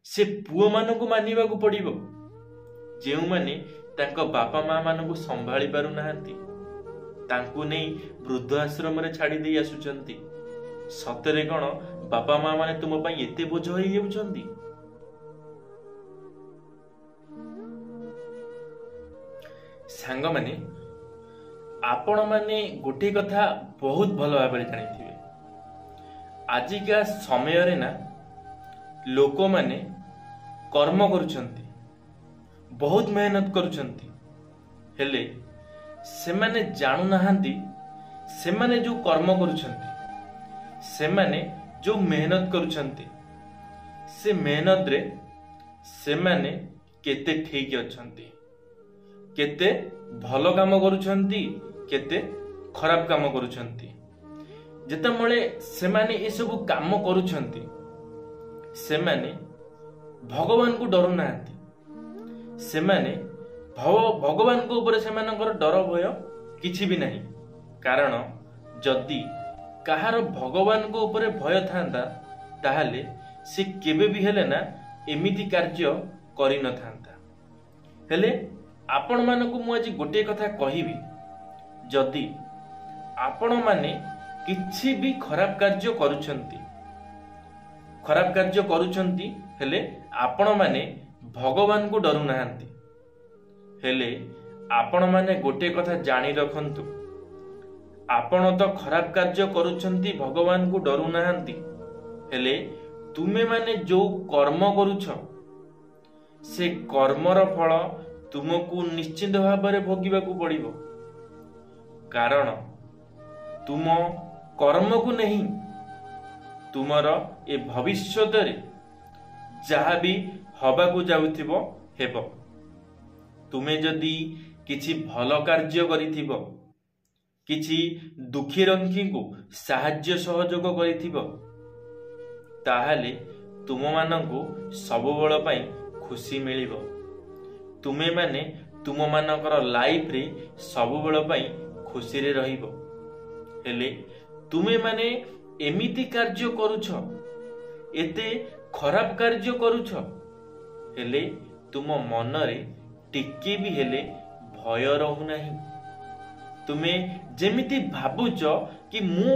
से पुओ मानकु मानिबाकु पड़िबो जेउ माने तांको बापा माँ मानकु संभाली पारु नाहंती, तांकु नै वृद्ध आश्रम रे छाड़ी दे आसुचंती। सतरे कण बापा माँ माने तुम पई एते बोझ होई हेउचंती? सांग माने आपण माने गोटे कथा बहुत भल भाव जानिथिबे, आजिका समय रे ना लोक माने कर्म करुचंती, बहुत मेहनत करुचंती, हेले से माने जानु नाहंती से माने जो कर्म करुचंती, से माने जो मेहनत करुचंती, से मेहनत रे से माने केते ठीक अछंती, केते भल काम करुचंती, केते खराब काम करुचंती। जेतेबेले से माने ए सब काम करुचंती से माने भगवान को डरू नाहंती, से माने भगवान को ऊपर से मानकर डर भय किछि भी नहीं। कारण जदि कहार भगवान को ऊपर भय थांता ताहले से केबे भी हेले ना एमिति कार्य करि न थांता। हेले आपण मानकु मु आज गोटे कथा कहिबी, जदि आपण माने किछि भी खराब कार्य करुछंती, खराब कार्य करुछंती हेले आपण माने भगवान को डरू नाहंती। हेले आपण माने गोटे कथा जानी रखंतु, आपण तो खराब कार्य करुछंती भगवान को डरू नाहंती, हेले तुमे माने जो कर्म करुछ से कर्मर फल तुमको निश्चित भाव में भोगिबाकू पड़िबो। कारण तुम कर्म को नहीं तुमर ए भविष्यत रे जहा भी हबाकू जाउथिबो हेबो। तुमे जदि किछि भल कार्य करिथिबो, किछि दुखी रंखी को साहाय्य सहयोग करिथिबो, ताहाले तुम मानकू सब बेल पई खुशी मिलिबो। तुमे माने तुम मानकर लाइफ रे सब बेल पई खुशी रे रहिबो। हेले तुमे माने एमिति कार्य करुछ, एते खराब कार्य करुछ, हेले तुम मन रे टिके भी हेले भय रहु नाही। तुमे जेमिति भाबुच कि मु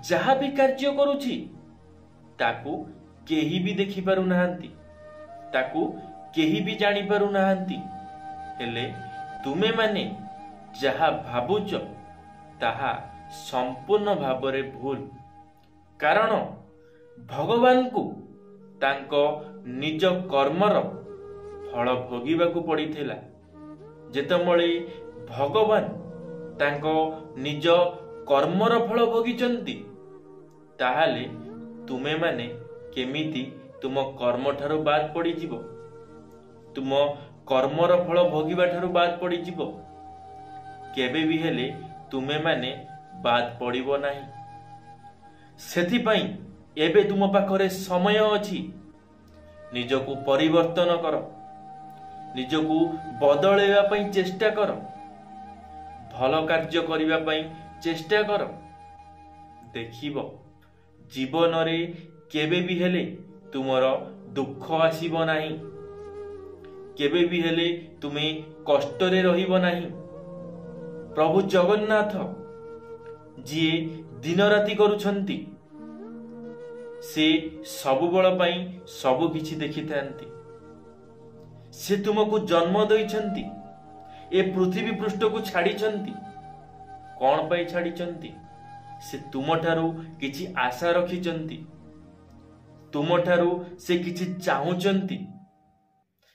जहा भी कार्य करुछि ताकू केही भी देखि पारु नाहंती, ताकू केही भी जानी पारु नाहंती, हेले तुमे माने जहा भाबुच ताहा संपूर्ण भावरे भूल। कारण भगवान को तांको निज कर्मर फल भोगिबाकू पड़िथिला। जेतेबेले भगवान तांको निज कर्मर फल भोगिचंती ताहाले तुमे माने केमिति तुम कर्म ठारू बाद पड़ी जीवो, तुम कर्मर फल भोगिबा ठारू बाद पड़ी जीवो, केबे भी हेले तुमे माने बाद पड़िबो नाही। सेथि पई एबे तुम पाखरे समय अछि, निजको परिवर्तन कर, निजको बदलेवा पई चेष्टा कर, भल कार्य करिबा पई चेष्टा कर। देखिबो जीवन रे केबे भी हेले तुमर दुख आसीबो नाही, केबे भी हेले तुमे कष्ट रे रहिबो नाही। प्रभु जगन्नाथ जी दिन राति करुछंती, से सबु बळ पई सबु किछि देखिथांती। से तुमको जन्म दैछंती, ए पृथ्वी पृष्ठ को छाड़ीछंती। कोन पई छाड़ीछंती? से तुम ठारू किछि आशा रखिछंती, तुम ठारू से किछि चाहुचंती,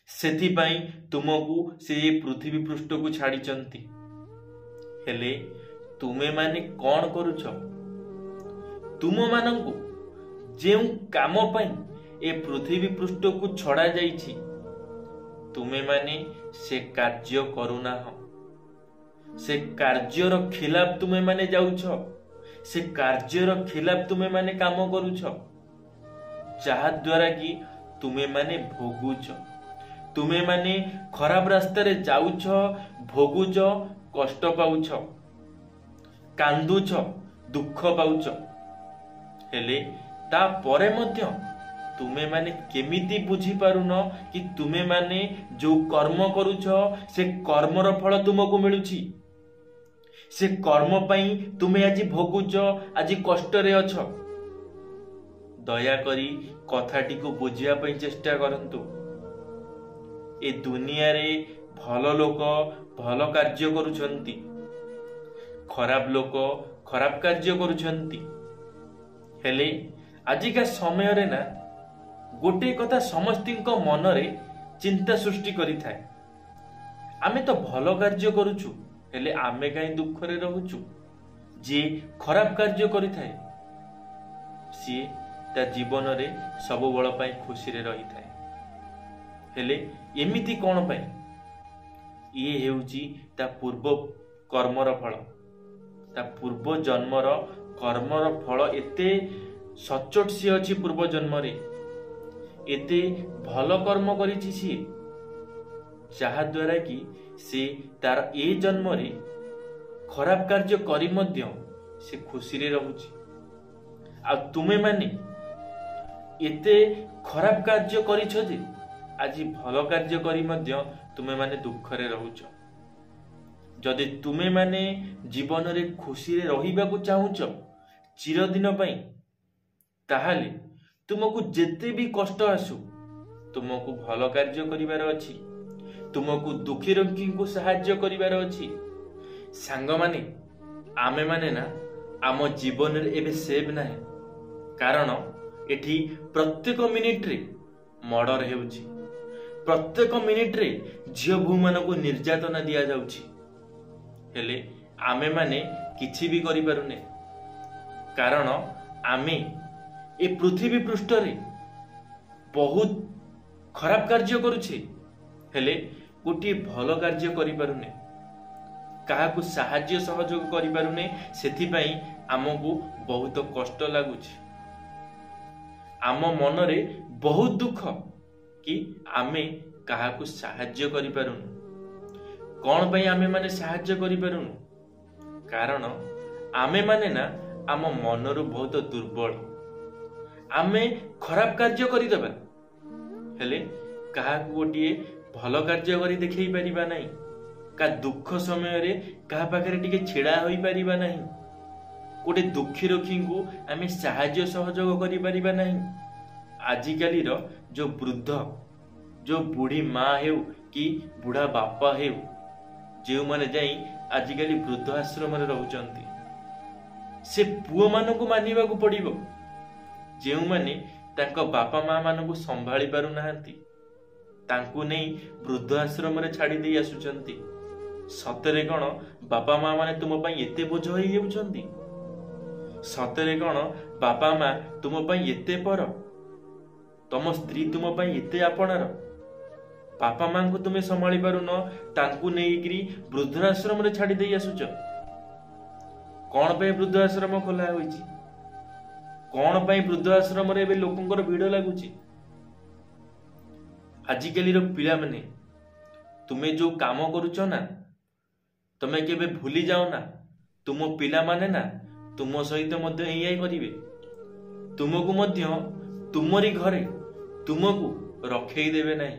सेथि पई तुमको से पृथ्वी पृष्ठ को छाड़ीछंती। हेले तुमे माने कोन करूछ? तुम मानंकु जेउ काम पई ए पृथ्वी पृष्ठ को छड़ा जाईछि, तुमे माने से कार्य करुना हो। से कार्यर खिलाफ तुमे माने जाउछ, से कार्यर खिलाफ तुमे माने काम करूछ, जहा द्वारा कि तुमे माने भोगुछ। तुमे माने खराब रास्ता रे जाउछ, भोगुछ, कष्ट पाउछ, कांदुछ, दुख पाउछ। हेले ता परे मध्य तुमे माने केमिति बुझी पारुन कि तुमे माने जो कर्म करुछ से कर्मर फल तुमको मिलुछि। से कर्म पई तुमे आज भोगुच, आज कष्ट रे अछ। दया करी कथाटी को बुझिया पई चेष्टा करंतु। ए दुनिया रे भल लोक भल कार्य करुछंती, खराब लोक खराब कार्य करुछंती। हेले आजिका समय रे ना गोटे कथा समस्तिंक मन रे चिंता सृष्टि करि थाए। आमे तो भल कार्य करुछु, हेले आमे काई दुख रे रहूछु। जे खराब कार्य करि थाए सी ता जीवन रे सब बळ पई खुशी रे रही थाए। हेले एमिति कोन पई? ये हेउची ता पूर्व कर्मर फल, ता पूर्व जन्मर कर्मर फल। एते सचोट सी अछि पूर्व जन्म रे, एते भल कर्म करिछि सी, जहा द्वारा कि से तार ए जन्म रे खराब कार्य करी मध्य से खुशी रे रहूछि। आ तुमे माने एते खराब कार्य करिछ जे आज भल कार्य करी मध्य तुमे माने दुख रे रहूछ। जदि तुमे माने जीवन रे खुशी रे रहिबाकू चाहूछ चिरदिन पई, ताहाले तुमको जेते भी कष्ट आसु तुमको भल कार्य करिवार अछि, तुमको दुखी रोगी को सहाय्य करिवार अछि। सांग माने आमे माने ना आम जीवन रे एबे सेव नाही, कारण एठी प्रत्येक मिनिट रे मर्डर हेउछि, प्रत्येक मिनिट रे झियो भू मानको निर्यातना दिया जाउछि। हेले आमे माने किछि भी करि पारुने, कारण आमे ए पृथ्वी पृष्ठ रे बहुत खराब कार्य करुछे, हेले गोटे भल कार्य करि पारुने, काहाकू साहाय्य सहयोग करि पारुने। सेथि पई आमको बहुत कष्ट लागुछि। आम मन रे बहुत दुख कि आमे काहाकू साहाय्य करि पारुनु। कोन पई आमे माने साहाय्य करि पारुनु? कारण आमे माने ना आम मनरु बहुत दुर्बल। आमे खराब कार्य करि देबा, हेले काहाकू गोटिए भल कार्य करि देखै परिबा नाही। का दुख समय रे काहा पाखरे टिके छिड़ा होई परिबा नाही। गोटे दुखी रोगी को आमे साहाय्य सहयोग करि परिबा नाही। आजिकाली रो जो वृद्ध, जो बुढ़ी माँ हेउ कि बुढ़ा बापा हेउ, जे माने जाई आजिकाली वृद्ध आश्रम रे रहउचंती, से पुओ मानको मानिबा को पड़िबो, जे माने तांको बापा माँ मानको संभाळी पारु नाहंती, तांको नै वृद्ध आश्रम रे छाड़ी देई आसुचंती। सतरे कोन बापा माँ माने तुम पई एते बोझ होई हेउचंती? सतरे कोन बापा माँ तुम पई एते पर, तम स्त्री तुम पई एते आपणार? बापा माँ को तुमे संभाळी पारुन, तांको नेइकरी वृद्ध आश्रम रे छाड़ी देई आसुच। कोन पे वृद्ध आश्रम खोला होईची? कोन पे वृद्ध आश्रम रे बे लोकंकर भीड़ लागुची? आजिकाली रो पिला माने तुमे जो काम करूछ ना, तमे केबे भूली जाओ ना तुम पिला माने ना तुम सहित मध्य एई करिवे। तुमको मध्य तुमरी घरे तुमको रखेई देबे नाही,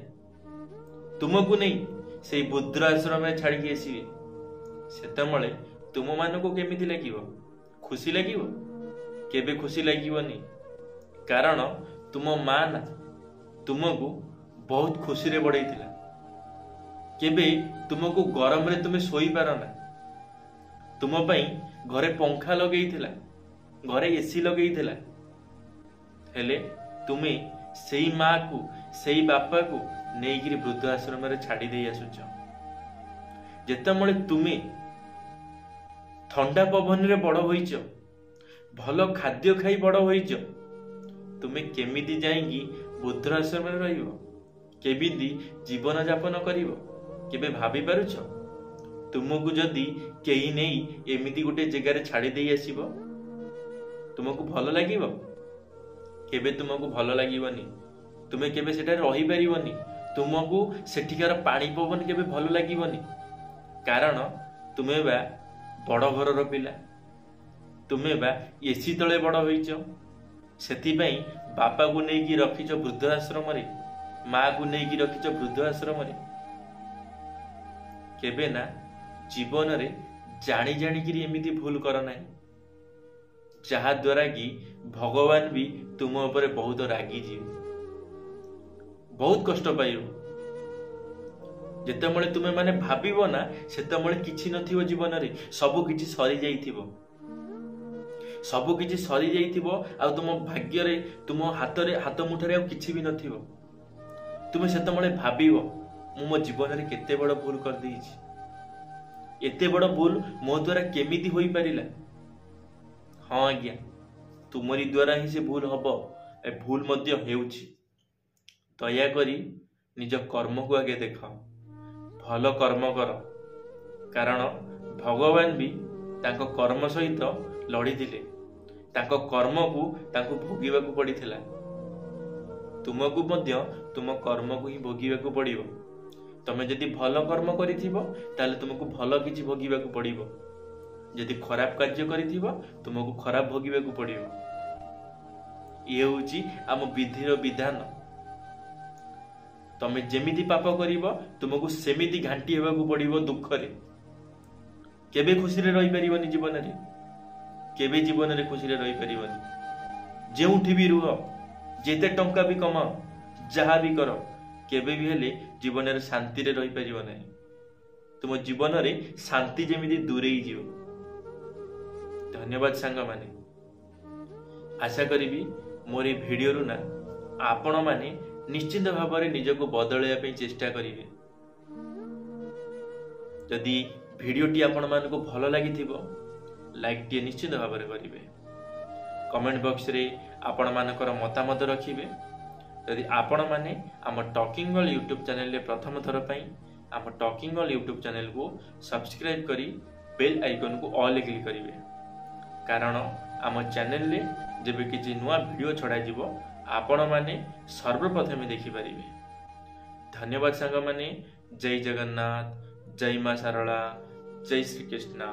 तुमको नहीं से बुद्ध आश्रम में छाड़ी के आसीबे। सेतमळे तुम मानको केमिति लागिवो? खुशी लागिवो? केबे खुशी लागिवनी, कारण तुम मां ना तुमको बहुत खुशी रे बढैतिला। केबे तुमको गरम रे तुमे सोई पार ना, तुम पई घरे पंखा लगेइथिला, घरे एसी लगेइथिला, हेले तुमे सेई मां को सेई बापा को नेइगिरी वृद्ध आश्रम रे छाड़ी देई आसुच। जेतमळे तुमे ठंडा पवन रे बड़ होइछ, भल खाद्य खाई बड़ होइछ, तुमे केमिति जाईगी वृद्ध आश्रम रे रहिबो? केमिति जीवन यापन करिवो? केबे भाबी पारुछ? तुमको जदि केही नेई एमिति गोटे जगह रे छाड़ी देई आसीबो, तुमको भल लागिवो? केबे तुमको भल लागिवनी। तुमे केबे सेटा रही परिवनी। तुमको सेठिकार पानी पवन केबे भल लागिवनी, कारण तुमे बा बड़ घरर पिला, तुमे बा एसी तळे बड़ होइछ, सेति पई बापा को नहीं रखिच वृद्ध आश्रम रे, माँ को नहीं रखिच वृद्ध आश्रम रे, केबे ना जीवन रे जानी जानी कि एमिति भूल कर ना, जहा द्वारा कि भगवान भी तुम ऊपर बहुत रागी जीव, बहुत कष्ट पाइब। जेतेबेले तुमे माने भाबिबो ना सेतेबेले किछि नथिबो जीवन रे, सब किछि सरी जाइथिबो, सब किछि सरी जाइथिबो आ तुम भाग्य रे तुम हाथ मुठरे आ किछि भी नथिबो। तुमे सेतेबेले भाबिबो मु मो जीवन रे केते बड़ भूल कर देइछि, एते बड़ भूल मो द्वारा केमिति होई परिला। हाँ आज्ञा, तुमरी द्वारा ही से भूल हबो, ए भूल मध्य हेउछि। दया करी निज कर्म को आगे देख, भल कर्म कर, कारण भगवान भी तांको कर्म सहित लड़ी दिले, तांको कर्म को तांको भोगिबा को पड़िथिला। तुमको मध्य तुम कर्म को ही भोगिबा को पड़िबो। तमे जदि भल कर्म करिथिबो ताले तुमको भल किछि भोगिबा को पड़िबो, जदि खराब कार्य करिथिबो तुमको खराब भोगिबा को पड़िबो। ये होची आम विधिर विधान। तमे जेमिति पाप करिबो तुमको सेमिति घांटी हेबा को पड़िबो दुख रे। केबे खुशी रे रही परिबनी जीवन रे, केबे जीवन रे खुशी रे रही परिबनी। जेउठी भी रुह, जेते टंका भी कमाओ, जहा भी करो, केबे भी हेले जीवन रे शांति रे रही परिबो नै। तुम जीवन रे शांति जेमिति दूरेई जीव। धन्यवाद सांग माने। आशा करी मोर ए वीडियो रु ना आपण माने निश्चित भाव में निजको बदलैया चेष्टा करिवे। जदि वीडियोटी आपण मानको भल लगी लाइक टी निश्चित भाव में करिवे। कमेंट बॉक्स रे आपण मानकर मतामत रखिवे। यदि आपण माने आम टॉकिंग वर्ल्ड यूट्यूब चैनल रे प्रथम थर पई आम टॉकिंग वर्ल्ड यूट्यूब चैनल को सब्सक्राइब करी बेल आइकन को ऑल क्लिक करिवे, कारण आम चैनल रे जेबे किछि नुआ वीडियो छड़ा जिवो आपण माने सर्वप्रथम देखि परिवे। धन्यवाद सांग माने। जय जगन्नाथ, जय मां शारला, जय श्री कृष्ण।